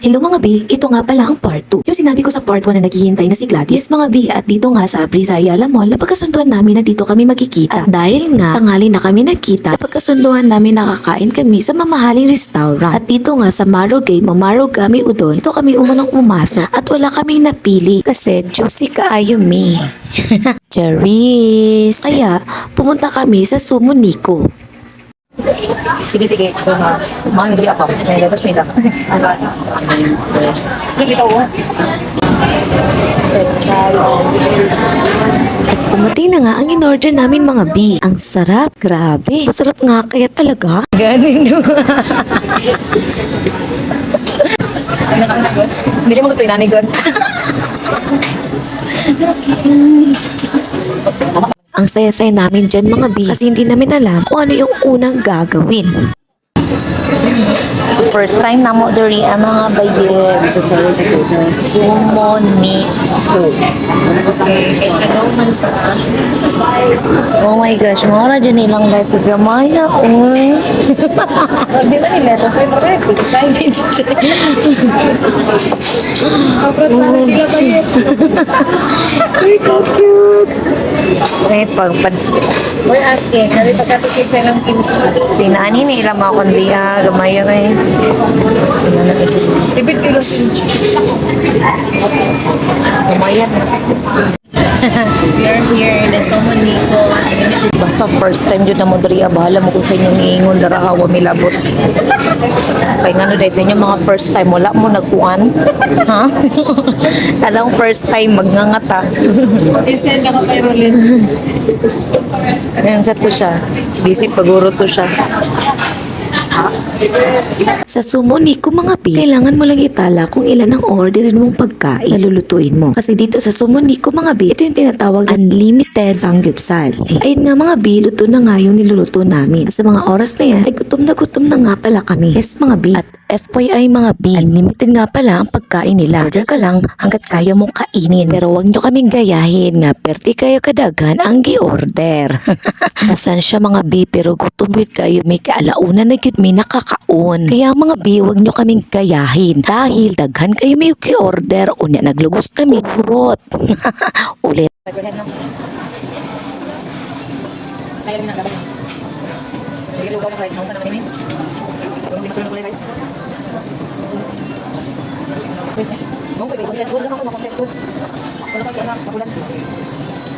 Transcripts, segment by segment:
Hello mga B, ito nga pala ang part 2. Yung sinabi ko sa part 1 na naghihintay na si Gladys. Yes mga B, at dito nga sa Brizaya Mall, napagkasunduan namin na dito kami magkikita. At dahil nga, tanghali na kami nagkita, napagkasunduan namin nakakain kami sa mamahaling restaurant. At dito nga sa Marugame Udon, dito kami umunang pumasok at wala kaming napili kasi juicy kaayo me. Charis! Kaya, pumunta kami sa Sumo Nico. Sige. Mahal hindi ako. May letos nila. Nakita ko. At dumating na nga ang in-order namin mga B. Ang sarap, grabe. Masarap nga kaya talaga. Ganin mo. Hindi mo gusto inanigon. Ang saya-saya namin dyan mga B kasi hindi namin alam kung ano yung unang gagawin. So first time na mo diri ang mga bayed sa Sumo Nico. Oh my gosh, mga radyo nilang letos gamaya. Uy. Hindi na ni letos ay correct. Excited. Ay, cute. Ay, pagpad. We're asking, kasi pagkatipid sa ng kimchi. Sinani nila mga kundiya, gamaya kay. Tipid ko ng kimchi. Gamaya. We are here in the Sumo Nico. Basta first time dyan na mo diri, bahala mo kung sa inyong iingon, darahawa milabot. Kaya nga no dahil sa inyo mga first time, wala mo nagkuhan. Ha? Alang first time, magngangata. Isend ako kay Rolin. Ayan, set ko siya. Busy paguro to siya. Sa Sumo Nico mga B, kailangan mo lang itala kung ilan ang orderin mong pagkain na lulutuin mo. Kasi dito sa Sumo Nico mga B, ito yung tinatawag na unlimited samgyupsal. Ayun nga mga B, luto na nga yung niluluto namin. Sa mga oras na yan, ay gutom na nga pala kami. Yes mga B. At FYI mga B, unlimited nga pala ang pagkain nila. Order ka lang hanggat kaya mong kainin. Pero wag nyo kaming gayahin nga perti kayo kadagan ang gi-order. Nasan siya mga B, pero gutom yun kayo may kaalauna na yun may nakakaon. Kaya mga B, wag nyo kaming gayahin. Dahil daghan kayo may gi-order, unya naglugos kami, kurot. Ulit. Kaya rin na gabay. Nagilugaw na guys. Naunsa na kanini. Hindi matulog na kulay guys. Nung pwede, content food lang ako na content food. Wala pa na kapulan.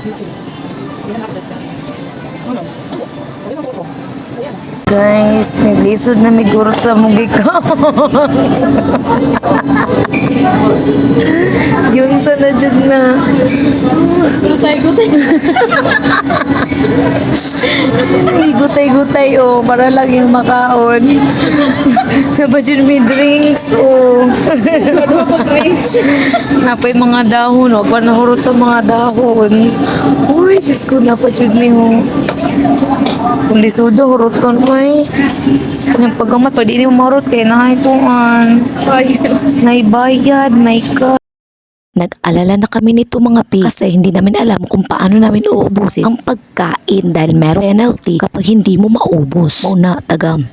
YouTube. Hindi na access. Ano? Hindi na po. Ayan. Guys, naglisod na may gurot sa mugikaw. Yun sana dyan na. Gutay-gutay. Gutay-gutay oh, para lang yung makaon. Tapos yun may drinks oh. Napay mga dahon oh, panahurot ang mga dahon. Uy, Diyos ko, napachud ni ho. Kung lisudo, huruton ko eh. Yung pagkamat, pwede hindi mo marot kayo na ituan. Naibayad, my God. Nag-alala na kami nito mga P kasi hindi namin alam kung paano namin uubusin ang pagkain dahil meron penalty kapag hindi mo maubos. Mauna, tagam.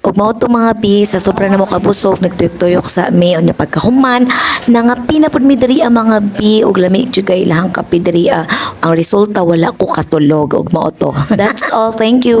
Ug mao to mga P sa sobra na mo kabusog nagtuyok-tuyok sa may unya pagkahuman na nga pinapud mi diri ang mga B ug lami jud kay ilahang kape diri ang resulta wala ko katulog ug mao to. That's all, thank you.